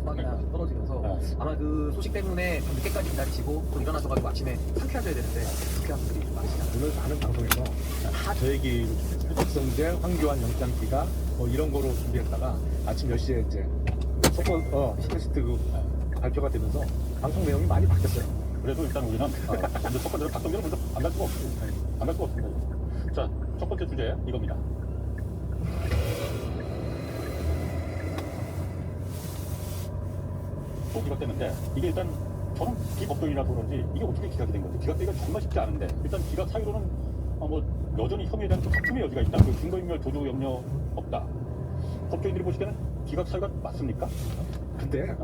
전망이나 떨어지면서 아마 그 소식 때문에 밤 늦게까지 기다리시고 또 일어나셔가지고 아침에 상쾌하셔야 되는데 불쾌한 분들이 좀 많으시다. 오늘 많은 방송에서 다 저 얘기를 준비했어요. 박성재, 황교안 영장 기각 뭐 이런 거로 준비했다가 아침 10시에 이제 시크시트 발표가 되면서 방송 내용이 많이 바뀌었어요. 그래도 일단 우리는 먼저 첫 번째로 박성재를 먼저 안 갈 수가 없습니다. 안 갈 수가 없습니다. 자, 첫 번째 주제 이겁니다. 또 기각됐는데 이게 일단 저는 비법조인이라서 그런지 이게 어떻게 기각이 된 건지 기각되기가 정말 쉽지 않은데 일단 기각 사유로는 뭐 여전히 혐의에 대한 좀 다툼의 여지가 있다. 그 증거인멸 도주 염려 없다. 법조인들이 보실 때는 기각 사유가 맞습니까? 근데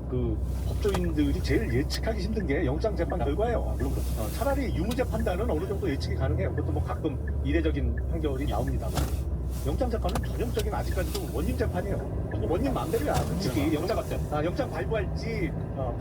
그 법조인들이 제일 예측하기 힘든 게 영장재판 결과예요. 물론 그렇죠. 차라리 유무죄 판단은 어느 정도 예측이 가능해요. 그것도 뭐 가끔 이례적인 판결이 나옵니다만 영장재판은 전형적인 아직까지도 원님 재판이에요. 원님 마음대로야. 솔직히 영장 발부할지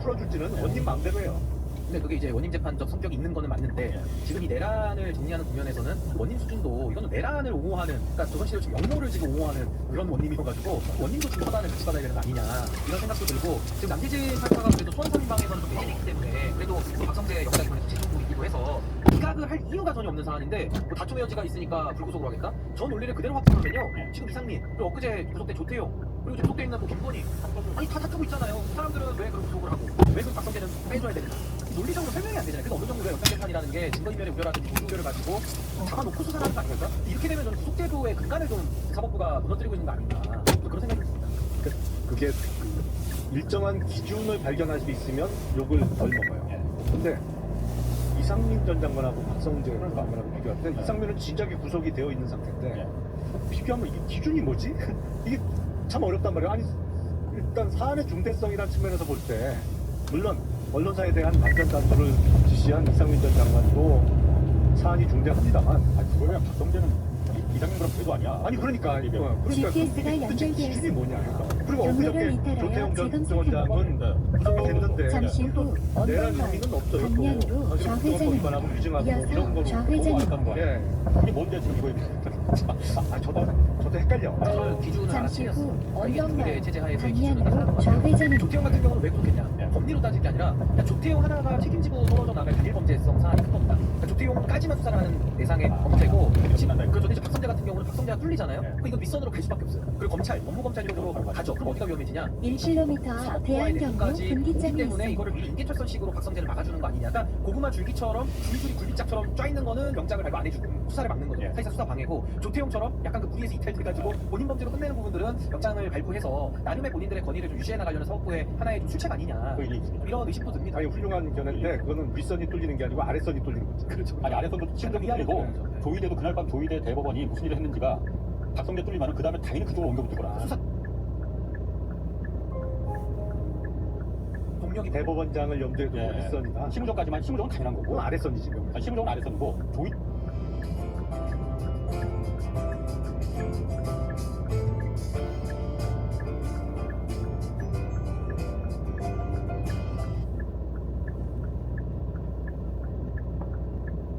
풀어줄지는 원님 마음대로예요. 근데 그게 이제 원님 재판적 성격이 있는 거는 맞는데 지금 이 내란을 정리하는 국면에서는 원님 수준도 이거는 내란을 옹호하는, 그러니까 조선시대로 지금 영모를 지금 옹호하는 그런 원님이어가지고 원님도 지금 허단을 같이 받아야 되는 거 아니냐 이런 생각도 들고, 지금 남재진 판사가 그래도 소환선임방에서는 좀 배제돼 있기 때문에 그래도 박성재 영장이 재정국이기도 해서 기각을 할 이유가 전혀 없는 사안인데 뭐 다툼의 여지가 있으니까 불구속으로 하겠다? 전 논리를 그대로 확정하면요, 지금 이상민 그리고 엊그제 구속된 조태용 그리고 구속돼 있는 뭐 김건희 아니 다 다투고 있잖아요. 사람들은 왜 그런 구속을 하고 왜 그 박성재는 빼줘야 되는가? 논리적으로 설명이 안 되잖아요. 그래서 어느 정도의 영장재판이라는 게 증거인멸의 우려라든지 모두 우려를 가지고 잡아놓고 수사하는 거 아닙니까? 이렇게 되면 저는 구속제도의 근간을 좀 사법부가 무너뜨리고 있는 거 아닌가, 또 그런 생각이 듭니다. 그게 그 일정한 기준을 발견할 수 있으면 욕을 덜 먹어요. 근데 이상민 전 장관하고 박성재 전 장관하고 비교할 때 이상민은 진작에 구속이 되어 있는 상태인데 비교하면 이게 기준이 뭐지? 이게 참 어렵단 말이에요. 아니 일단 사안의 중대성이라는 측면에서 볼 때 물론 언론사에 대한 완전 단속을 지시한 이상민 전 장관도 사안이 중대합니다만 그거야 박성재는 이상민 그럼 죄도 아니야. 아니 그러니까 GPS가 연결되었습니다. 기준이 뭐냐? 그리고 경로를 엊그저께 이탈하여 조태용 전 지금 원장은 구속이 됐는데 잠시 후 내란 언론만 혐의는 없어요. 방면으로 좌회전입니다. 이어서 좌회전입니다. 예. 그게 뭔데 지금 이거 저도 헷갈려. 저는 기준을 잠시 후 언론만 체제 하에서 기준을 방면으로 따르는 좌회전입니다. 조태용 같은 경우는 왜 그렇겠냐? 법리로 따질 게 아니라 그냥 조태용 하나가 책임지고 떨어져 나갈 단일범죄성 사안이 큰 겁니다. 그러니까 조태용까지만 수사를 하는 대상의 범죄고, 그렇죠. 이제 박성재 같은 경우는 박성재가 뚫리잖아요. 그럼 이건 윗선으로 갈 수밖에 없어요. 그리고 검찰, 업무검찰 쪽으로 가죠. 그럼 어디가 위험해지냐? 1km 대한경로 분기점이 때문에 있습니다. 이거를 인계철선식으로 박성재를 막아주는 거 아니냐? 그러니까 고구마 줄기처럼 줄줄이 굴비짝처럼 쫙 있는 거는 영장을 발부 안 해주고 수사를 막는 거죠. 사실상 수사 방해고, 조태용처럼 약간 그 무리에서 이탈돼가지고 본인 범죄로 끝내는 부분들은 영장을 발부해서 나름의 본인들의 권위를 좀 유지해 나가려는 사법부의 하나의 좀 출책 아니냐, 이런 의심도 듭니다. 아니 훌륭한 견해인데 그거는 윗선이 뚫리는 게 아니고 아랫선이 뚫리는 거지. 그렇죠. 아니 아래선도 치명적이 아니고 조의대도 그날 밤 조의대 대법원이 무슨 일을 했는지가 박성재 뚫리면은 그 다음에 당연히 그쪽으로 옮겨붙을 거라. 수사 동력이 대법원장을 염두에 두고 예. 윗선이다. 심우정까지만 심우정은 당연한 거고. 그건 아랫선이지. 그럼. 아니, 심우정은 아래선이고 조의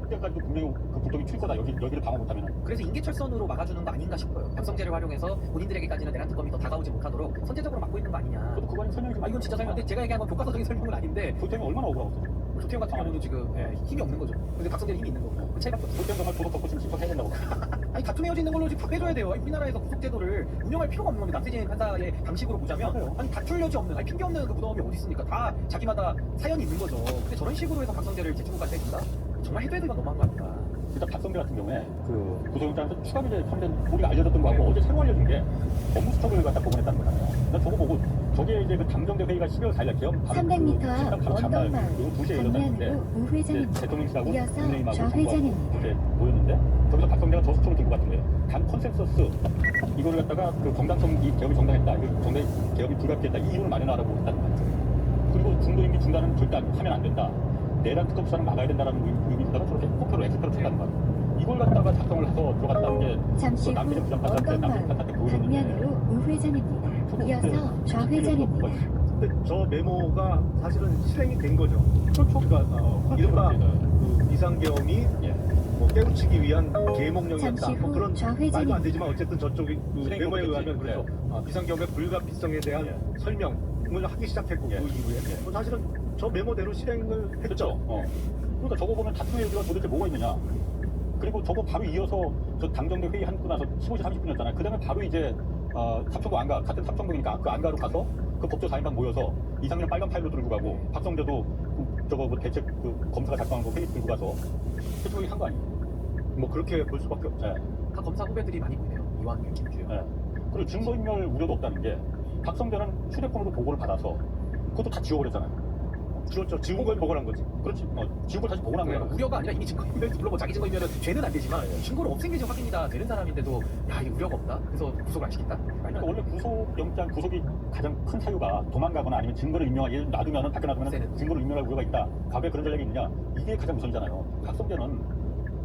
때까지도 분명히 그 불똥이 튈 거다. 여기를 방어 못하면은. 그래서 인계철선으로 막아주는 거 아닌가 싶어요. 박성재를 활용해서 본인들에게까지는 내란 특검이 더 다가오지 못하도록 선제적으로 막고 있는 거 아니냐. 저도 그거는 설명이 좀. 아 이건 진짜 설명인데 제가 얘기한 건 교과서적인 설명은 아닌데 조태용이 얼마나 억울하겠어. 조태용 같은 경우는 지금 힘이 없는 거죠. 근데 박성재는 힘이 있는 거고 그 차이밖에 없어요. 조태용 정말 도덕 덮고 지금 신청해야 된다고. 아니 다툼의 여지 있는 걸로 지금 다 빼줘야 돼요. 아니, 우리나라에서 구속제도를 운영할 필요가 없는 겁니다. 남재진 판사의 방식으로 보자면 아니 다툴 여지 없는, 아니 핑계 없는 그 무덤이 어디 있습니까? 다 자기마다 사연이 있는 거죠. 근데 저런 식으로 해서 박성재를 재청구까지 해준다? 정말 해도 해도 이건 너무한 거 아닌가. 일단 박성재 같은 경우에 그 구속영장에서 추가 이제 판된 우리가 알려졌던 거하고 어제 새로 알려준 게 업무 수첩을 갖다 보관했다는 거잖아요. 난 저거 보고 저게 이제 그 당정대 회의가 12월 4일 계엄 300m 바로 앞 전날 언덕마을 2시에 열렸다는데 방면으로 우회전입니다. 대통령실하고 이어서 국민의힘하고 좌회전입니다. 이렇게 모였는데 저기서 박성재가 저 수첩을 들고 갔던 거예요. 당 컨센서스 이거를 갖다가 그 정당성 이 개혁이 정당했다, 이거 정당 개혁이 불가피했다, 이 이유를 마련하라고 했다는 거예요. 그리고 중도임기 중단은 절대 하면 안 된다. 내란 특검 수사는 막아야 된다라는 의미에다가 저렇게 포표로 엑스표로 쳤다는 거예요. 이걸 갖다가 작성을 해서 들어갔다는 게 잠시 후 남기정 부장판사한테 언덕마을 남기정 보여줬는데 방면으로 우회전입니다. 이어서 좌회전입니다. 근데 저 메모가 사실은 실행이 된 거죠. 그렇죠. 그러니까 이른바 그 이상계엄이 예. 뭐 깨우치기 위한 계몽령이었다. 잠시 후 뭐 그런 말도 안 좌회전입니다. 되지만 어쨌든 저쪽이 그 실행 메모에 거겠지. 의하면 그래서 비상경의 불가피성에 대한 설명을 하기 시작했고 그 이후에 뭐 사실은 저 메모대로 실행을 했죠. 그렇죠. 그러니까 저거 보면 다툼의 여지가 도대체 뭐가 있느냐. 그리고 저거 바로 이어서 저 당정대 회의 하고 나서 15시 30분이었잖아요. 그 다음에 바로 이제 탑천구 안가, 같은 탑천구니까 그 안가로 가서 그 법조 4인방 모여서 이상민은 빨간 파일로 들고 가고 박성재도 저거 뭐 대책 그 검사가 작성한 거 회의 들고 가서 최초회의 한 거 아니에요? 뭐 그렇게 볼 수밖에 없죠. 네. 다 검사 후배들이 많이 보이네요. 이완규, 김주영. 네. 그리고 증거인멸 우려도 없다는 게 박성재는 휴대폰으로 보고를 받아서 그것도 다 지워버렸잖아요. 지웠죠. 지운 걸 보고한 거지. 그렇지. 지운 걸 다시 보고난 거야. 우려가 아니라 이미 증거인멸, 물론 뭐 자기 증거인멸은 죄는 안 되지만 증거를 없앤 게 지금 확인이 다 되는 사람인데도 야 이게 우려가 없다. 그래서 구속을 안 시킨다. 그러니까 원래 구속영장 구속이 가장 큰 사유가 도망가거나 아니면 증거를 인멸하기, 예를 들어 놔두면은 밖에 놔두면 증거를 인멸할 우려가 있다. 과거에 그런 전략이 있느냐? 이게 가장 우선이잖아요. 박성재는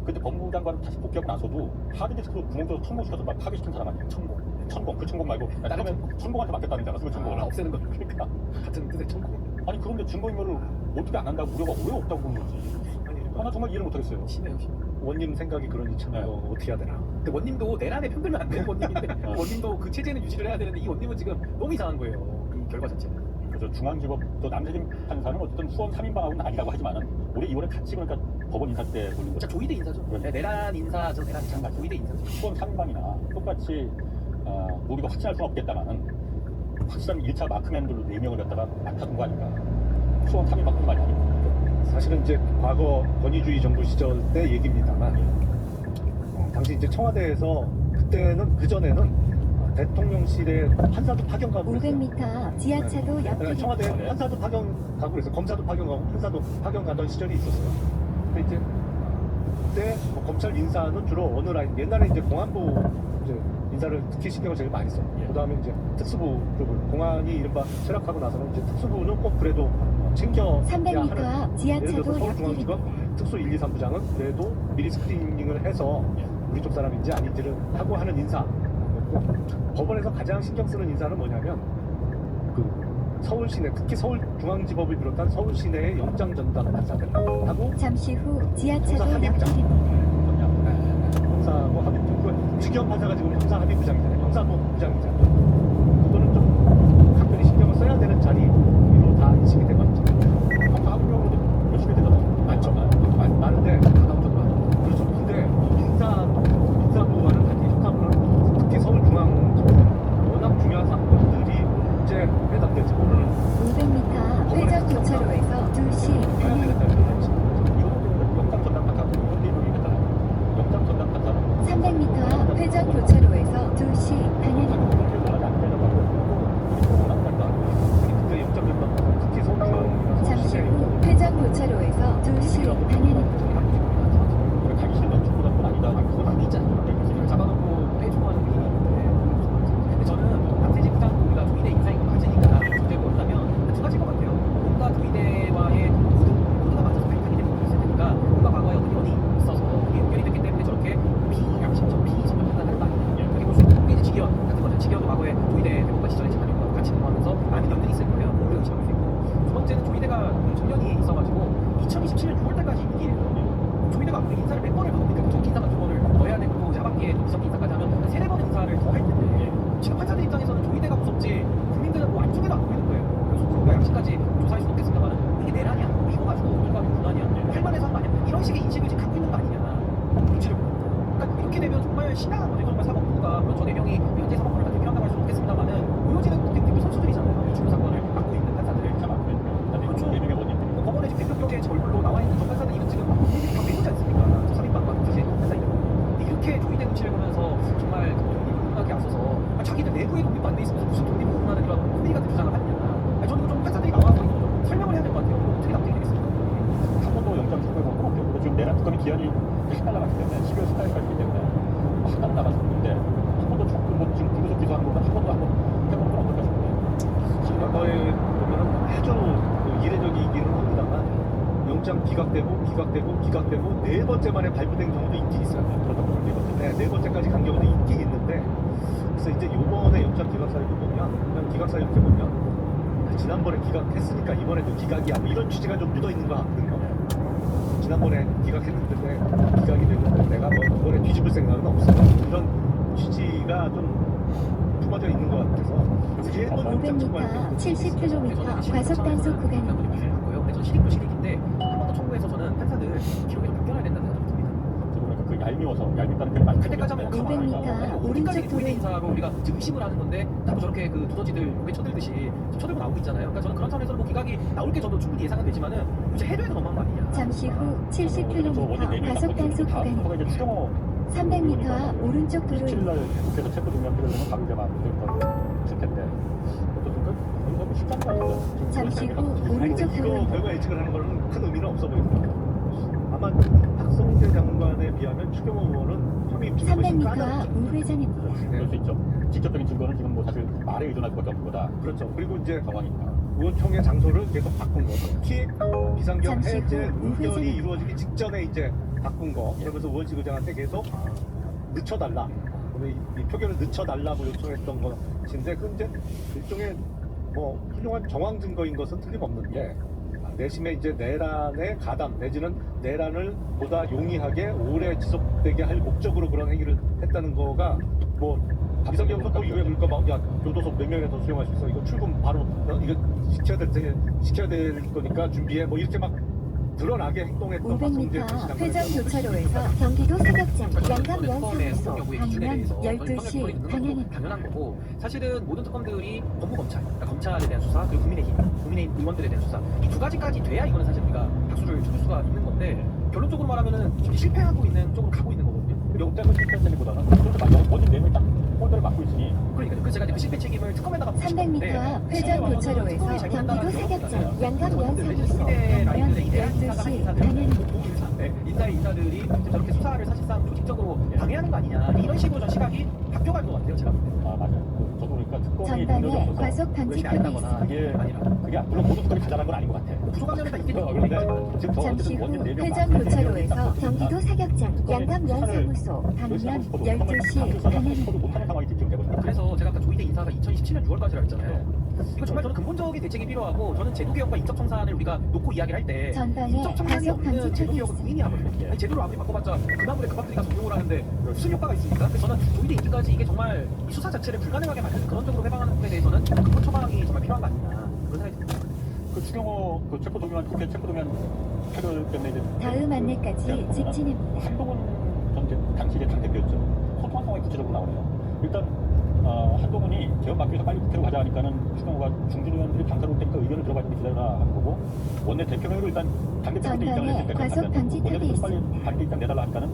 그때 법무장관 다시 복귀하고 나서도 하드디스크로 구멍 뚫어서 천공시켜서 막 파괴시킨 사람 아니에요. 천공. 그 천공 말고 다른 천공한테 맡겼다는 줄 알았어. 그 천공을. 없애는 거. 그러니까 같은 뜻의 천공. 아니 그런데 증거인멸을 어떻게 안 한다고 우려가 왜 없다고 그러는 거지? 나 정말 이해를 못하겠어요. 심해요, 심해. 원님 생각이 그러니 참 이거 어떻게 해야 되나. 근데 원님도 내란에 편들면 안 되는 원님인데 원님도 그 체제는 유지를 해야 되는데 이 원님은 지금 너무 이상한 거예요. 이 결과 자체는. 그래서 중앙지법 또 남재림 판사는 어쨌든 수원 3인방하고는 아니라고 하지만은 올해 2월에 같이 그러니까 법원 인사 때 돌린 진짜 거죠. 조이대 인사죠. 그러네. 내란 인사, 저 내란 인사, 조이대 인사죠. 수원 3인방이나 똑같이 우리가 확신할 수는 없겠다마는 확실한 1차 마크맨들로 4명을 갖다가 맡아둔 거 아닌가. 수원 3인방뿐만이 아니고. 사실은 이제 과거 권위주의 정부 시절 때 얘기입니다만 당시 이제 청와대에서 그때는 그 전에는 대통령실에 판사도 파견 가고 그랬어요. 500m 지하차도 네, 옆입니다. 청와대 판사도 파견 가고 그래서 검사도 파견 가고 판사도 파견 가던 시절이 있었어요. 근데 이제 그때 뭐 검찰 인사는 주로 어느 라인 옛날에 이제 공안부 이제 인사를 특히 신경을 제일 많이 써요. 예. 그다음에 이제 특수부 쪽을 공안이 이른바 철학하고 나서는 이제 특수부는 꼭 그래도 챙겨 300m 앞 예를 들어서 지하차도 옆입니다. 서울중앙지검 특수 1, 2, 3부장은 그래도 미리 스크리닝을 해서 우리 쪽 사람인지 아닌지를 하고 하는 인사. 법원에서 가장 신경 쓰는 인사는 뭐냐면 그 서울 시내 특히 서울중앙지법을 비롯한 서울 시내의 영장 전담 판사들하고 잠시 후 지하차도 형사 합의부장. 옆입니다. 형사하고 합의부장. 주기현 판사가 지금 형사 합의부장이잖아요. 형사부 부장이잖아요. 그거는 좀 각별히 신경을 써야 되는 자리로 다 인식이 되고 있죠. 형사 합의명으로도 열심히 되잖아요. 맞죠? 많은데 가까운 쪽 많아. 그렇죠. 근데 인사부와는 달리 형사부는 특히 서울중앙지법 워낙 중요한 사건들이 언제 배당될지 모르는 500m 앞 회전 교차로에서 2시 해야 방향입니다. 되겠다는 거지. 영장 전담 판사 내용이 있잖아요. 영장 전담 판사는 300m 앞 회전 교차로에서 2시 방향입니다. 그때 영장 전담 특히 서울중앙 잠시 후 회전 교차로에서 2시 방향입니다. 가기 싫은 축구단은 아니다. 그건 있잖아요. 이걸 잡아놓고 해주고하는 분위기가 있는데 근데 저는 남태지 부장보다 조이대 인사인 거 맞으니까 문제가 뭐냐면 두 가지인 것 같아요. 뭔가 조이대와의 코드가 맞아서 발탁이 되는 게 있을 테니까 뭔가 과거에 어떤 연이 있어서 그게 연결이 됐기 때문에 저렇게 비양심적 비선별 판단을 하는 거 아니에요. 그게 볼수 있고 이제 직위원 같은 거죠. 직위원도 과거에 조이대 대법관 시절에 재판연구원 같이 근무하면서 많은 연들이 있을 거예요. 오히려 의심할 수 있고 두 번째는 조이대가 정년이 있어가지고 2027년 6월달까지 임기예요. 조이대가 아무리 인사를 몇 번을 받으니까 정기 인사가 2번을 더 해야 되고 또 하반기에 또 비정기 인사까지 하면 한 3-4번 인사를 더 할 텐데 지금 판사들 입장에서는 조이대가 무섭지 국민들은 뭐 안쪽에도 안 보이는 거예요. 속으로가 양심까지 조사할 수 없겠습니다만 이게 내란이야 이거 가지고 뭔가 불안이야 할만해서 한 거 아니야 이런 식의 인식을 지금 갖고 있는 거 아니냐 눈치를 보고 그러니까 이렇게 되면 정말 심각한 거죠. 정말 사법부가 물론 저 4명이 현재 사법부를 다 대표한다고 할 수는 없겠습니다만은 보여지는 대표 선수들이잖아요. 중요 사건을 맡고 있는 판사들 그렇죠. 법원에 지금 대표격에 절로 나와 있는 저 판사들 이건 지금 다 배우지 않습니까? 저 3인방과 사실 판사이들 이렇게 조이대 눈치를 보면서 정말 독립운동하게 앞서서 자기들 내부에 독립도 안 돼 있으면서 무슨 독립운동하는 그런 코미디 같은 주장을 하느냐 저는 이거 좀 판사들이 나와서 이거 좀 설명을 해야 될 것 같아요. 어떻게 납득이 되겠습니까? 한 번도 영장 청구해본 건 없죠. 그리고 지금 내란 특검이 기한이 10달 남았기 때문에 12월 14일까지이기 때문에 한 달 남았었는데 한 번도 지금 불구속 기소하는 것보다 한 번도 해보는 건 어떨까 싶은데 과거에 보면은 아주 이례적이기는 합니다만 영장 기각되고 4번째 만에 발부된 경우도 있긴 있어요. 네 번째까지 간 경우도 있긴 있는데 그래서 이제 요번에 영장 기각 사유를 보면 그냥 기각 사유 이렇게 보면 지난번에 기각했으니까 이번에도 기각이야 뭐 이런 취지가 좀 묻어 있는 것 같거든요. 지난번에 기각했는데 기각이 되고 내가 뭐 이번에 뒤집을 생각은 없어. 이런 취지가 좀 품어져 있는 것 같아서 그게 또 500m 70km 과속 단속 구간입니다. 근데 전 실익도 실익인데 한 번 더 청구해서 저는 판사들 기록이 좀 바뀌어야 된다는 생각이 듭니다. 그러니까 그 얄미워서 얄밉다는 표현 많이 갈 때까지 하면 500m 어디까지 오른쪽 고위대 도로 인사로 우리가 지금 의심을 하는 건데 자꾸 저렇게 그 두더지들 목에 쳐들듯이 좀 쳐들고 나오고 있잖아요. 그러니까 저는 그런 차원에서 뭐 기각이 나올 게 저도 충분히 예상은 되지만은 굳이 해줘야 너무한 거 아니냐. 잠시 후 70km 과속 단속 구간입니다. 이제 추경호 300m 앞 오른쪽 27일 도로입니다. 날 국회에서 체포 동의안표를 내면 바로 이제 막 있을 텐데 어떻든가 이거 쉽지 않은 거 같아요. 잠시 후 아니, 오른쪽 이거 도로입니다. 결과 예측을 하는 거는 큰 의미는 없어 보입니다. 아마 박성재 장관에 비하면 추경호 의원은 혐의 입증이 훨씬 300m 앞 까다롭죠. 우회전입니다. 그럴 수 있죠. 직접적인 증거는 지금 뭐 사실 말에 의존할 수밖에 없는 거다. 그렇죠. 그리고 이제 상황이니까. 의원총회 장소를 계속 바꾼 거. 특히 비상경 잠시 후 해제 우회전입니다. 의결이 이루어지기 직전에 이제 바꾼 거. 그러면서 의원직 의장한테 계속 늦춰달라. 이 표결을 늦춰달라고 요청했던 것인데 그 이제 일종의 뭐 훌륭한 정황 증거인 것은 틀림없는데 내심에 이제 내란의 가담 내지는 내란을 보다 용이하게 오래 지속되게 할 목적으로 그런 행위를 했다는 거가 뭐 비상경 선거 이후에 그러니까 막야 교도소 몇 명이나 더 수용할 수 있어 이거 출금 바로 이거 시켜야 될 거니까 준비해 뭐 이렇게 막 드러나게 행동했던 박성재 500m 회전 교차로에서 경기도 사격장 양감면 처음에 사무소 특검 여부의 기준에 방면 대해서 12시 방향입니다. 당연한 거고 사실은 모든 특검들이 법무검찰, 그러니까 검찰에 대한 수사 그리고 국민의힘 의원들에 대한 수사 이 두 가지까지 돼야 이거는 사실 우리가 박수를 줄 수가 있는 건데 결론적으로 말하면은 지금 실패하고 있는 쪽으로 가고 있는 거거든요. 역대가 실패했다기보다는 그렇게 맞아 원인 내용이 딱 꼴대를 맡고 있으니 그러니까 그래서 제가 이제 그 실패 책임을 특검에다가 묻고 300m 싶은데 앞 회전 교차로에서 경기도 사격장 양감면 사무소 이대 방면 라인들의 이대 인사가 한 12시 인사들 방향입니다. 인사의 인사들이 지금 저렇게 수사를 사실상 조직적으로 방해하는 거 아니냐 이런 식으로 전 시각이 바뀌어갈 것 같아요 제가 볼 때. 아 맞아요. 저도 그러니까 특검이 전방에 능력이 없어서 과속 방지턱이 있습니다. 그게 물론 모든 특검이 다 잘한 건 아닌 것 같아. 부족하면 있겠죠. 그런데 지금 저 잠시 어쨌든 후 원인 내용 회전 교차로에서 경기도 사격장 양감면 사무소 방면 12시 방향입니다. 못하는 상황이 지금 되고 있어요. 그래서 제가 아까 조희대 인사가 2017년 6월까지라 했잖아요. 이거 정말 저는 근본적인 대책이 필요하고 저는 제도개혁과 인적청산을 우리가 놓고 이야기를 할 때 전방에 인적청산이 과속 없는 방지턱이 제도개혁은 있습니다. 무의미하거든요. 아니, 제도를 아무리 바꿔봤자 그나물에 그밥들이가 성공을 하는데 무슨 효과가 있습니까? 그래서 저는 조희대 인기까지 이게 정말 이 수사 자체를 불가능하게 만드는 그런 쪽으로 해방하는 것에 대해서는 근본 처방이 정말 필요한 거 아니냐 그런 생각이 듭니다. 그 추경호 그 체포 동의안 국회 체포 동의안 표결 때문에 이제 다음 안내까지 직진입니다. 한동훈 전 당시의 당대표였죠. 소통한 상황이 구체적으로 나오네요. 일단 한동훈이 개헌 막기 위해서 빨리 국회로 가자 하니까는 추경호가 중진 의원들이 방사로 올 테니까 의견을 들어봐야 되는데 기다려라 하는 거고 원내 대표회의로 일단 당대표한테 입장을 전방에 냈을 때 과속 방지턱이 원내대표 빨리 있습니다. 반대 입장 내달라 하니까는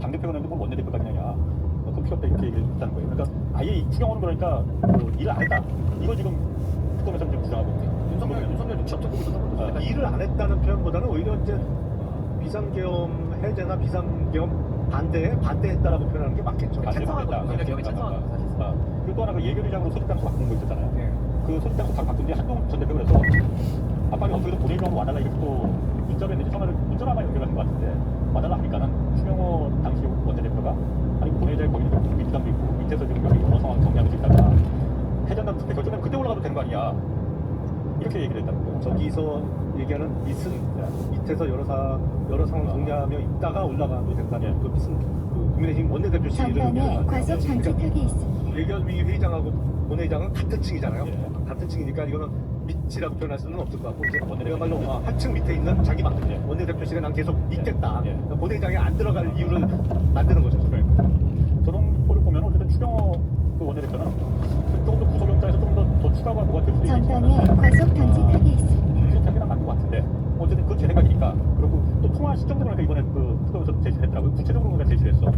당대표가 냈는데 뭘 원내대표가 그냐냐 그 필요 없다 이렇게 얘기를 했다는 거예요. 그러니까 아예 이 추경호는 그러니까 일을 안 했다. 이거 지금 특검에서 지금 주장하고 있어요. 윤석열 눈치 엄청 보고 있었던 일을 안 했다는 표현보다는 오히려 이제 비상계엄 해제나 비상계엄 반대했다라고 표현하는 게 맞겠죠. 찬성하고 윤석열 개혁에 찬성하고 사실상. 그리고 또 하나 그 예결위장으로 소집장소 바꾸는 거 있었잖아요. 네. 그 소집장소 다 바꾼 뒤에 한동훈 전 대표가 그래서 빨리 어떻게든 본회의장으로 와달라 이렇게 또 문자로 했는지 문자로 아마 연결하는 것 같은데 와달라 하니까는 추경호 당시 원내대표가 아니 본회의장에 거기 민주당도 있고 밑에서 지금 여기 여러 상황 정리하고 있다가 해전당 투표 결정되면 그때 올라가도 되는 거 아니야 이렇게 얘기를 했다는 거예요. 저기서 얘기하는 밑은 밑에서 여러 상황 정리하며 있다가 올라가도 된다는 그 밑은 그 국민의힘 원내대표 시위를 전방에 과속 방지턱이 있습니다. 예결위 회의장하고 본회의장은 같은 층이잖아요. 예. 같은 층이니까 이거는 밑이라고 표현할 수는 없을 것 같고 이제 원내대표 원내대표말로 한층 밑에 있는 자기만 예. 원내대표실에 난 계속 있겠다. 예. 본회의장에 안 들어갈 이유를 만드는 거죠. 저런 거를 보면 어쨌든 추경호 그 원내대표는 조금 더 구속영장에서 좀 더 추가가 뭐가 될 수도 전방에 있겠지만 과속 방지턱이 있습니다. 비슷하게는 맞는 것 같은데 어쨌든 그건 제 생각이니까 그리고 또 통화 시점도 그러니까 이번에 그 특검에서 제시했더라고요. 구체적으로 우리가 제시했어.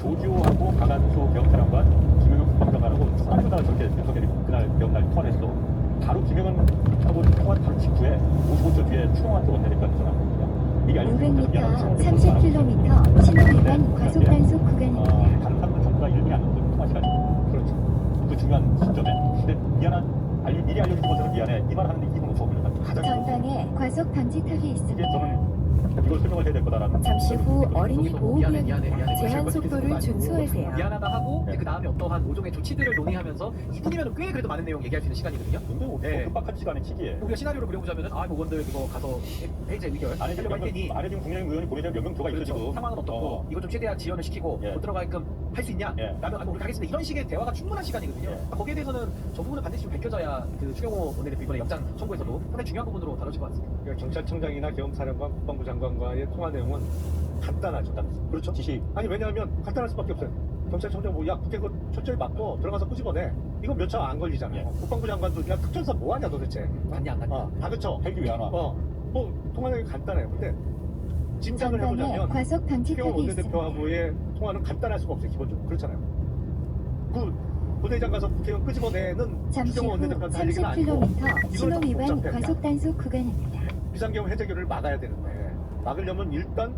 조지호하고 강한수 개혁사령관 김영현 국방장관하고 추가하다가 저렇게 윤석열이 그날 개혁날 통화를 했어. 바로 김영현하고 통화 바로 직후에 55초 뒤에 추경호한테 원내대표한테 전화한 겁니다. 이게 알려진 500m 30km 신호 위반 과속 단속 구간입니다. 다른 사람들 전부 다 1분이 안 넘는 통화 시간이 그렇죠. 그 중요한 시점에 근데 미리 알려진 것은 미안해 이 말 하는데 2분 5초 걸렸다 가장 전방에 과속 방지턱이 이게 있습니다. 저는 이걸 설명을 해야 될 거다라는. 잠시 후 어린이 거기서 보호 미안해, 구역입니다. 미안해, 미안해. 제한 그걸 속도를 그렇게 준수하세요. 미안하다 하고 네. 그 다음에 어떠한 모종의 조치들을 논의하면서 이분이면 꽤 그래도 많은 내용 얘기할 수 있는 시간이거든요. 근데 뭐 네. 급박한 시간에 시기에. 우리가 시나리오를 그려보자면은 의원들 그거 가서 해제 의결 안에 지금 하려고 할 테니 안에 지금 국민의힘 의원이 보내는 몇명 들어가 있어 그렇죠. 지금. 상황은 어떻고 이걸 좀 최대한 지연을 시키고 예. 못 들어가게끔 할 수 있냐? 예. 라면 우리 가겠습니다. 이런 식의 대화가 충분한 시간이거든요. 예. 거기에 대해서는 저 부분은 반드시 좀 밝혀져야 그 추경호 원내대표 이번에 영장 청구에서도 상당히 중요한 부분으로 다뤄질 것 같습니다. 그러니까 경찰청장이나 계엄사령관, 국방부 장관과의 통화 내용은 간단하죠. 그렇죠. 지시. 아니 왜냐하면 간단할 수밖에 없어요. 경찰청장 뭐야 국회 그 철저히 맞고 들어가서 끄집어내. 이건 몇 차 안 걸리잖아요. 예. 국방부 장관도 야 특전사 뭐 하냐 도대체. 갔냐 안 갔냐? 다 그쵸. 헬기 왜 안 와? 뭐 통화 내용이 간단해요. 근데 짐작을 전방에 해보자면 과속 추경호 방지턱이 있습니다. 원내대표하고의 통화는 간단할 수가 없어요. 기본적으로 그렇잖아요. 그 부대장 가서 국회의원 끄집어내는 잠시 추경호 후 원내대표한테 할 얘기는 아니고 30km 신호 좀 위반 복잡해. 과속 단속 구간입니다. 비상계엄 해제결을 막아야 되는데 막으려면 일단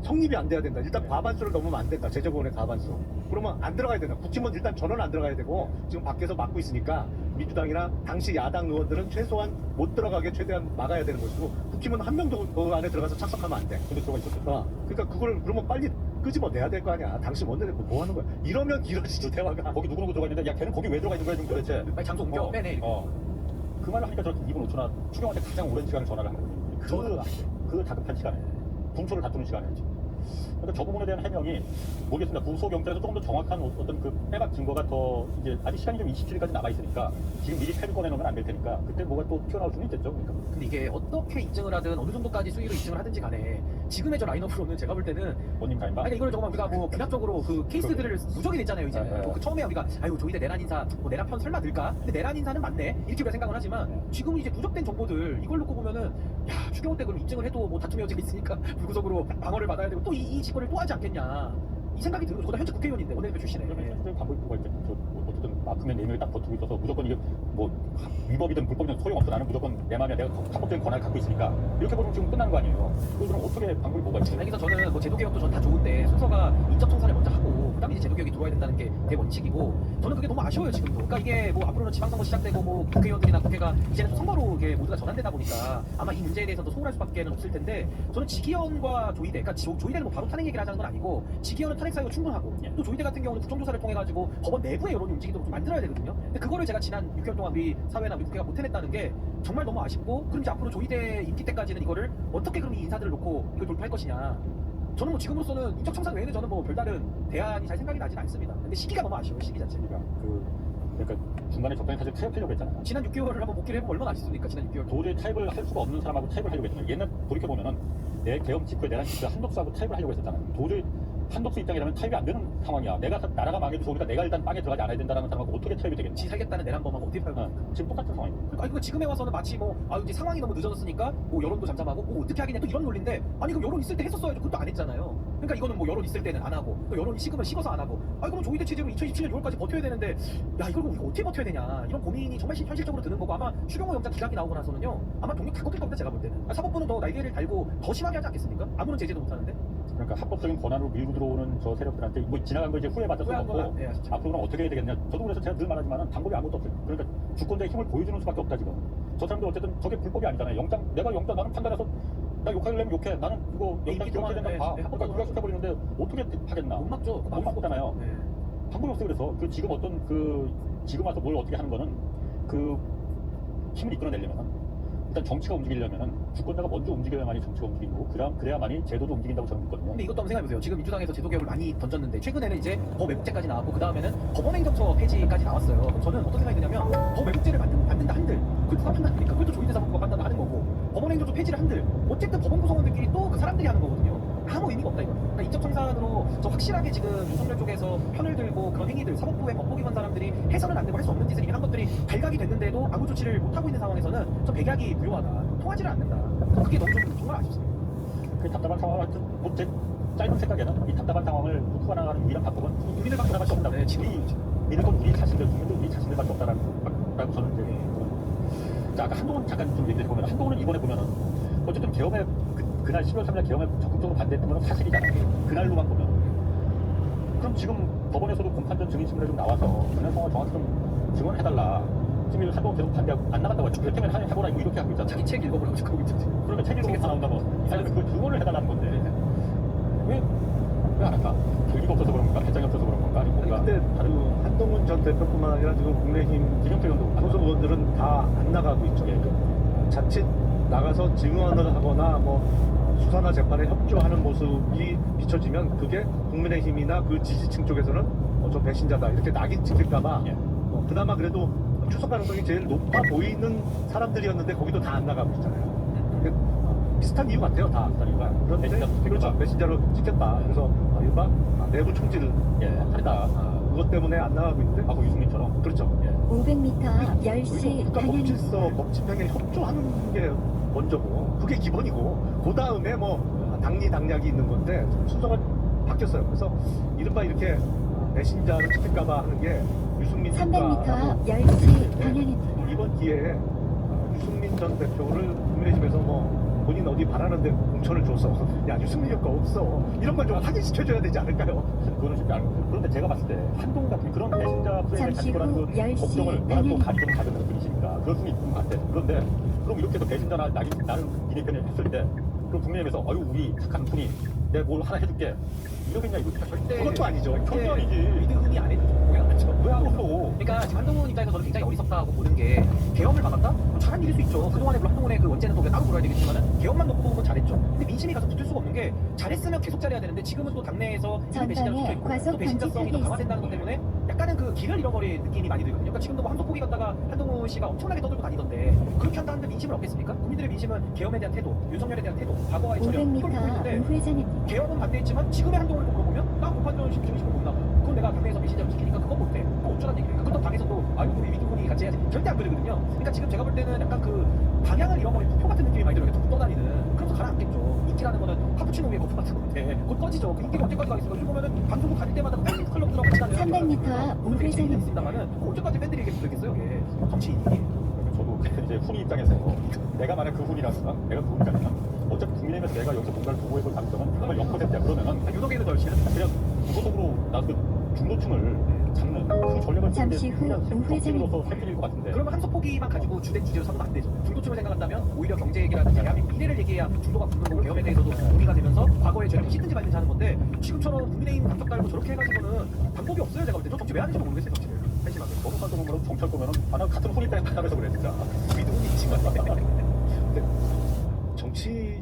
성립이 안 돼야 된다. 일단 과반수를 넘으면 안 된다. 제적의원의 과반수. 그러면 안 들어가야 된다. 국힘은 일단 전원 안 들어가야 되고 지금 밖에서 막고 있으니까 민주당이나 당시 야당 의원들은 최소한 못 들어가게 최대한 막아야 되는 것이고 국힘은 한 명도 그 안에 들어가서 착석하면 안 돼. 근데 들어가 있었어. 그러니까 그걸 그러면 빨리 끄집어내야 될 거 아니야. 당신 원내대표 뭐 하는 거야. 이러면 길어지지 대화가. 거기 누구누구 들어가 있는데 야 걔는 거기 왜 들어가 있는 거야 지금 도대체. 빨리 장소 옮겨 빼내. 이렇게. 그 말을 하니까 저렇게 2분 5초나 추경한테 가장 오랜 시간을 전화를 한 거예요. 그 다급한 시간에 분초를 다투는 시간에. 그러니까 저 부분에 대한 해명이 모르겠습니다. 구속영장에서 조금 더 정확한 어떤 그 빼박 증거가 더 이제 아직 시간이 좀 27일까지 남아 있으니까 지금 미리 패를 꺼내놓으면 안 될 테니까 그때 뭐가 또 튀어나올 수는 있겠죠. 그러니까. 근데 이게 어떻게 입증을 하든 어느 정도까지 수위로 입증을 하든지 간에 지금의 저 라인업으로는 제가 볼 때는 원님 가인가? 아니 이걸 정말 우리가 뭐 균합적으로 그 케이스들을 누적이 됐잖아요 이제. 네. 그 처음에 우리가 아유 조이대 내란 인사 뭐 내란 편 설마 들까? 근데 내란 인사는 맞네 이렇게 우리가 생각을 하지만 지금은 이제 누적된 정보들 이걸 놓고 보면은 야 추경호 때 그럼 입증을 해도 뭐 다툼의 여지가 있으니까 불구속으로 방어를 받아야 되고 또 이 직권을 또 하지 않겠냐 이 생각이 들고 저도 현재 국회의원인데 원내대표 출신에. 그러면 현재 광고 입고가 있겠죠. 어쨌든 아프면 4명이 딱 버티고 있어서 무조건 이게 뭐 위법이든 불법이든 소용없어. 나는 무조건 내 마음에 내가 합법적인 권한을 갖고 있으니까 이렇게 보면 지금 끝난 거 아니에요. 그럼 어떻게 방법이 뭐가 있어요? 그래서 저는 뭐 제도개혁도 전 다 좋은데 순서가 인적 청산을 먼저 하고 그다음에 이제 제도개혁이 들어와야 된다는 게 대원칙이고 저는 그게 너무 아쉬워요 지금도. 그러니까 이게 뭐 앞으로는 지방선거 시작되고 뭐 국회의원들이나 국회가 이제는 또 선거로 이게 모두가 전환되다 보니까 아마 이 문제에 대해서도 소홀할 수밖에 없을 텐데 저는 지기현과 조이대, 그러니까 조이대는 뭐 바로 탄핵 얘기를 하자는 건 아니고 지기현은 탄핵 사유가 충분하고 또 조이대 같은 경우는 국정조사를 통해 가지고 법원 내부의 여론이 움직이도록 좀 만들어야 되거든요. 근데 그거를 제가 지난 6개월 동안 우리 사회나 우리 국회가 못 해냈다는 게 정말 너무 아쉽고 그럼 이제 앞으로 조이대 임기 때까지는 이거를 어떻게 그럼 이 인사들을 놓고 이걸 돌파할 것이냐. 저는 뭐 지금으로서는 인적 청산 외에는 저는 뭐 별다른 대안이 잘 생각이 나진 않습니다. 근데 시기가 너무 아쉬워요, 시기 자체가. 그러니까 중간에 적당히 사실 타협하려고 했잖아요. 지난 6개월을 한번 복귀를 해보면 얼마나 아쉽습니까, 지난 6개월. 도저히 타협을 할 수가 없는 사람하고 타협을 하려고 했잖아요. 옛날 돌이켜보면은 내 계엄 직후에 내란 직후에 한독수하고 타협을 하려고 했었잖아요. 도저히 한독수 입장이라면 타협이 안 되는 상황이야. 나라가 망해도 좋으니까 내가 일단 빵에 들어가지 않아야 된다는 사람하고 어떻게 타협이 되겠냐. 지 살겠다는 내란범하고 어떻게 팔고 지금 똑같은 상황이에요. 그러니까 이거 지금에 와서는 마치 뭐 이제 상황이 너무 늦어졌으니까 뭐 여론도 잠잠하고 뭐 어떻게 하겠냐 또 이런 논리인데 아니 그럼 여론 있을 때 했었어야죠. 그것도 안 했잖아요. 그러니까 이거는 뭐 여론 있을 때는 안 하고 또 여론이 식으면 식어서 안 하고 그럼 조이대 체제로 2027년 6월까지 버텨야 되는데 야 이걸 우리가 어떻게 버텨야 되냐 이런 고민이 정말 현실적으로 드는 거고 아마 추경호 영장 기각이 나오고 나서는요 아마 동력 다 꺾일 겁니다 제가 볼 때는. 사법부는 더 날개를 달고 더 심하게 하지 않겠습니까? 아무런 제재도 못하는데. 그러니까 합법적인 권한으로 밀고 들어오는 저 세력들한테 뭐 지나간 거 이제 후회받을 수가 없고 예, 앞으로는 어떻게 해야 되겠냐. 저도 그래서 제가 늘 말하지만 방법이 아무것도 없어요. 그러니까 주권자의 힘을 보여주는 수밖에 없다 지금. 저 사람들 어쨌든 저게 불법이 아니잖아요. 내가 영장 나는 판단해서 나 욕하려면 욕해. 나는 이거 영장 기각해야 된다 봐. 그러니까 기각시켜버리는데 어떻게 하겠나. 못 막죠. 못 막잖아요. 네. 방법이 없어요. 그래서 지금 어떤 지금 와서 뭘 어떻게 하는 거는 그 힘을 이끌어내려면 일단 정치가 움직이려면 주권자가 먼저 움직여야만이 정치가 움직이고 그래야만이 제도도 움직인다고 저는 믿거든요. 근데 이것도 한번 생각해보세요. 지금 민주당에서 제도개혁을 많이 던졌는데 최근에는 이제 법 외국제까지 나왔고 그 다음에는 법원행정처 폐지까지 나왔어요. 그럼 저는 어떤 생각이 드냐면 법 외국제를 만든다 한들 그걸 누가 판단하니까 그것도 조인대 사법부가 판단하는 거고 법원행정처 폐지를 한들 어쨌든 법원 구성원들끼리 또 그 사람들이 하는 거거든요. 아무 의미가 없다 이거. 그러니까 인적 청산으로 저 확실하게 지금 윤석열 쪽에서 편을 들고 그런 행위들 사법부의 법보기관 사람들이 해서는 안 되고 할 수 없는 짓을 이미 한 것들이 발각이 됐는데도 아무 조치를 못 하고 있는 상황에서는 저 백약이 무효하다. 통하지를 않는다. 그게 너무 좀 정말 아쉽습니다. 그 답답한 상황을 제 짧은 생각에는 이 답답한 상황을 풀어나가는 유일한 방법은 국민들밖에 하나밖에 없다. 네, 지금 믿을 건 우리 자신들, 국민들 우리 자신들밖에 없다라고 저는 이제 자 아까 한동훈 잠깐 좀 얘기해 보면 한동훈은 이번에 보면은 어쨌든 계엄에 그날 12월 3일 날 계엄에 적극적으로 반대했던 건 사실이잖아요. 그날로만 보면 그럼 지금 법원에서도 공판전 증인 신문에 좀 나와서 그날 상황을 정확히 좀 증언해달라. 지금 한동훈 계속 반대하고 안 나간다고 했죠. 그렇다면 해보라 이렇게 하고 있잖아. 자기 책 읽어보라고 지금 하고 있죠. 그러니까 책 읽어서 다 나온다고. 이사람이 그걸 증언을 해달라는 건데 왜 안 할까? 교육이 없어서 그런 건가? 배짱이 없어서 그런 건가? 아니면 뭔가 근데 다른 한동훈 전 대표뿐만 아니라 지금 국민의힘 김영태 의원도 소속 의원들은 다 안 나가고 있죠. 예. 자칫 나가서 증언을 하거나 뭐 수사나 재판에 협조하는 모습이 비춰지면 그게 국민의힘이나 그 지지층 쪽에서는 저 배신자다 이렇게 낙인 찍힐까봐 예. 그나마 그래도 출석 가능성이 제일 높아 보이는 사람들이었는데 거기도 다 안 나가고 있잖아요. 이게 비슷한 이유 같아요, 다. 비슷한 이유가. 그런데 배신자 그렇죠. 배신자로 찍혔다. 그래서 이른바 내부 총질을 예, 하다. 그것 때문에 안 나가고 있는데 하고 유승민처럼. 그렇죠. 예. 500m 저희도 10시 국가법질서 방향입니다. 법 집행에 협조하는 게 먼저고 그게 기본이고 그 다음에 뭐 당리 당략이 있는 건데 순서가 바뀌었어요. 그래서 이른바 이렇게 배신자를 찍힐까봐 하는 게 유승민 300m 국가하고 앞 10시 방향입니다. 이번 기회에 유승민 전 대표를 국민의힘에서 뭐 본인 어디 바라는데 공천을 줘서 야 유승민 효과 없어 이런 건 좀 확인시켜줘야 되지 않을까요? 그거는 쉽지 않고. 그런데 제가 봤을 때 한동훈 같은 그런 배신자 프레임에 잠시 가지고 라는 후 그 10시 걱정을 워낙 또 방향입니다. 가지고 가져는 분이시니까 그럴 수는 있는 것 같아. 그런데 그럼 이렇게 해서 배신자나 나는 니네 편에 했을 때 그럼 국민의힘에서 아유 우리 착한 분이 내가 뭘 하나 해줄게 이러겠냐 이거 절대 그것도 아니죠. 절대 아니지. 미드흠이 안 해도 뭐야 맞죠? 왜 안 했어? 그러니까 지금 한동훈 입장에서 저는 굉장히 어리석다고 보는 게 개혁을 막았다? 뭐 잘한 일일 수 있죠. 그동안에 물론 한동훈의 그 원죄는 또 우리가 따로 물어야 되겠지만은 개혁만 놓고 보면 잘했죠. 근데 민심이 가서 붙을 수가 없는 게 잘했으면 계속 잘해야 되는데 지금은 또 당내에서 이미 배신자로 전방에 붙어있고 과속 또 배신자성이 더 방지턱이 강화된다는 것 때문에 약간은 그 길을 잃어버린 느낌이 많이 들거든요. 그러니까 지금도 뭐 함소포기 갔다가 한동훈 씨가 엄청나게 떠들고 다니던데 그렇게 한다는데 민심을 얻겠습니까? 국민들의 민심은 개혁에 대한 태도, 윤석열에 대한 태도, 과거와의 처리 500m 이걸 보고 있는데 우회전입니다. 개혁은 반대했지만 지금의 한동훈을 물어보면 나 공판전 심심을 못 나가. 그건 내가 당내에서 배신자로 지키니까 그거 못해. 그거 어쩌라는 얘기예요. 그것도 당에서도 아유 우리 위기군이 같이 해야지. 절대 안 그러거든요. 그러니까 지금 제가 볼 때는 약간 그 방향을 잃어버린 투표 같은 느낌이 많이 들어요. 툭 떠다니는. 그래서 가라앉겠죠. 인기라는 거는 카푸치노 위에 거품 같은 건데 곧 꺼지죠. 그 인기가 언제까지 가겠어요? 요즘 보면은 방송국 다닐 때마다 팬 클럽들하고 같이 다녀요. 300m 앞 오늘 되게 재미는 우회전입니다. 있습니다만은 언제까지 팬들이 이렇게 붙어있겠어요? 이게 정치인이. 저도 이제 훈이 입장에서 내가 만약 그 훈이라면 내가 그 훈이라면 어차피 국민의힘에서 내가 여기서 뭔가를 보호해볼 가능성은 정말 0%야. 그러면은 유독에는 더 열심히 그냥 무소속으로 나그 중도층을 잡는 그 전략을 잠시 후 정치인으로서 살필일 것 같은데. 그러면 한소포기만 가지고 주된 주제로 삼으면 안 되죠. 중도층을 생각한다면 오히려 경제 얘기라든지 대한민국 미래를 얘기해야 중도가 붙는 거고 개혁에 대해서도 논의가 되면서 과거의 죄를 씻든지 말든지 하는 건데 지금처럼 국민의힘 감격 달고 저렇게 해가지고는 방법이 없어요. 제가 볼 때. 저 정치 왜 하는지 모르겠어요. 정치를. 한심하게. 너무 살도 보면 정치할 거면은 나 같은 훈이 때문에 만나면서 그래 진짜. 믿음이 있지만 근데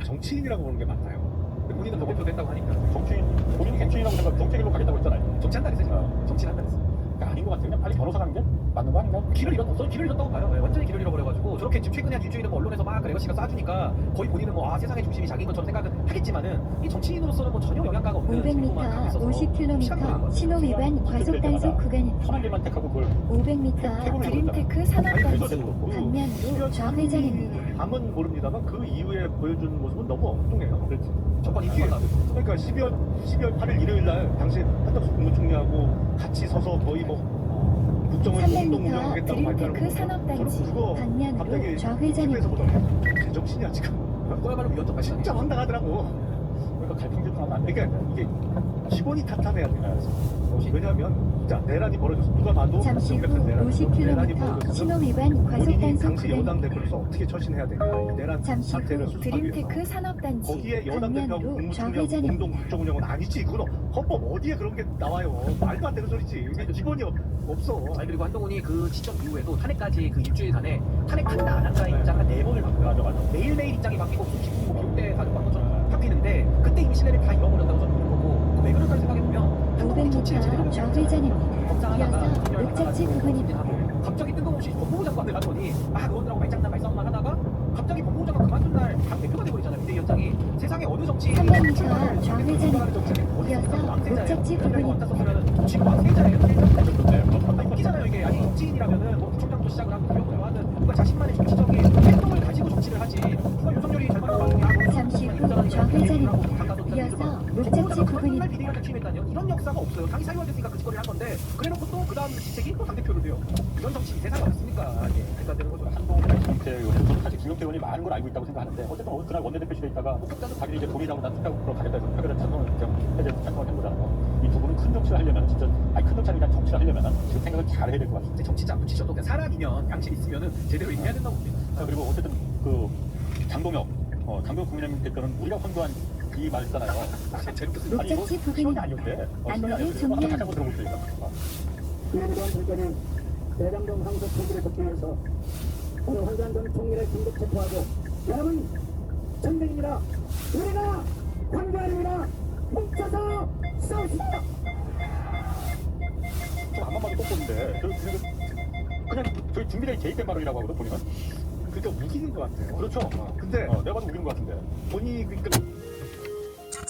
정치인이라고 보는 게 맞나요? 본인은 더 대표 됐다고 하니까 정치인 본인이 정치인이라고 생각 정치인으로 가겠다고 했잖아요. 정치한다 그랬어요. 정치한다 그랬어. 그러니까 아닌 것 같아요. 그냥 빨리 변호사 가는 게 맞는 거 아닌가? 길을 잃었, 저는 길을 잃었다고 봐요. 네, 완전히 길을 잃어버려가지고 저렇게 지금 최근에 한 일주일은 뭐 언론에서 막 레거시가 쏴주니까 거의 본인은 뭐 세상의 중심이 자기인 것처럼 생각은 하겠지만은 이 정치인으로서는 뭐 전혀 영향가가 없는 500m 50km 신호 위반 과속 단속 구간입니다. 편한 길만 택하고 그걸 500m 드림테크 산업단지 방면으로 좌회전입니다. 밤은 모릅니다만 그 이후에 보여준 모습은 너무 엉뚱해요. 그렇지. 정권 이게 인기가 나고 그러니까 12월 8일 일요일 날 당시 한덕수 국무총리하고 같이 서서 거의 뭐 국정을 공동 300m 운영하겠다고 발표하는 드림테크 거. 산업단지 저는 그거 방면으로 갑자기 TV에서 좌회전입니다. 보더니 제정신이야 지금. 그야말로 위헌적 진짜 황당하더라고. 그러니까 갈등질투하면 안 돼. 그러니까 이게 기본이 탄탄해야 돼요. 왜냐하면 진짜 내란이 벌어졌어. 누가 봐도 잠시 후 같은 내란이 50km 벌어졌으면 신호 위반 과속 본인이 단속 당시 여당 구간입니다. 대표로서 어떻게 처신해야 되냐. 이 내란 잠시 사태를 후 수습하기 위해서. 드림테크 산업단지 거기에 여당 대표하고 방면으로 국무총리하고 좌회전입니다. 공동 국정 운영은 아니지. 그건 헌법 어디에 그런 게 나와요. 말도 안 되는 소리지. 이게 기본이 없어. 아니 그리고 한동훈이 그 시점 이후에도 탄핵까지 그 일주일간에 탄핵한다 안 한다의 입장을 4번을 바꿔요. 맞아. 매일매일 입장이 바뀌고 수십 분 기록대 가족 것처럼 바뀌는데 그때 이미 신뢰를 다 잃어버렸다고 저는 보는 거고 왜 그럴까 생각해보면 한동훈이 정치를 제대로 500m 좌회전입니다. 검사하다가 이어서 목적지 부근입니다. 갑자기 뜬금없이 법무부 장관을 하더니 막 의원들하고 말장난 말싸움만 하다가 갑자기 법무부 장관 그만둔 날 당 대표가 돼버리잖아요. 비대위원장이 세상에 어느 정치인이 300m 출마를 좌회전입니다. 이어서 목적지 부근입니다. 지금 왕세자예요. 네, 웃기잖아요 이게. 아니 정치인이라면은 뭐 구청장도 시작을 하고 기업을 하든 누가 자신만의 정치적인 행동을 가지고 정치를 하지 누가 윤석열이 잘 만나가지고 잠시 후 좌회전입니다. 이어서 목적지 부근입니다. 비대위원장 취임했다니요? 이런 역사가 없어요. 당이 사유화됐으니까 그 짓거리를 한 건데 그래놓고 또 그 다음 직책이 또 당대표를 돼요. 이런 정치 세상에 어딨습니까? 예, 그러니까 되는 거죠. 한동훈이나 김태 의원, 저는 사실 김영태 의원이 많은 걸 알고 있다고 생각하는데 어쨌든 그날 원내대표실에 있다가 자기들이 이제 동의하고 난 투표하고 가겠다 해서 표결을 찬성을 해제해서 찬성을 한 거잖아요. 이 이 두 분은 큰 정치를 하려면 진짜 아니 큰 정치 아니라 정치를 하려면 지금 생각을 잘 해야 될 것 같습니다. 이제 정치자 안 붙이셔도 그냥 사람이면 양심 있으면은 제대로 얘기해야 된다고 봅니다. 자, 그리고 어쨌든 그 장동혁 국민의힘 대표는 우리가 선거한 이 말 있잖아요. 제로 교수님 아니 이거 목적지 부근 시험이 아니었대. 안내를 시험이 종료합니다. 아니었대. 다시 한번 들어볼게요. 이번 정권은 대장동 항소 총기를 돕기 위해서 오늘 황교안 전 총리를 긴급 체포하고 여러분 전쟁입니다. 우리가 황교안입니다. 뭉쳐서 싸우십시오. 안만 봐도 똑똑인데 그냥 저희 준비된 개입된 발언이라고 하거든 본인은. 그러니까 우기는 것 같아요. 그렇죠. 근데 내가 봐도 우기는 것 같은데. 본인이 그러니까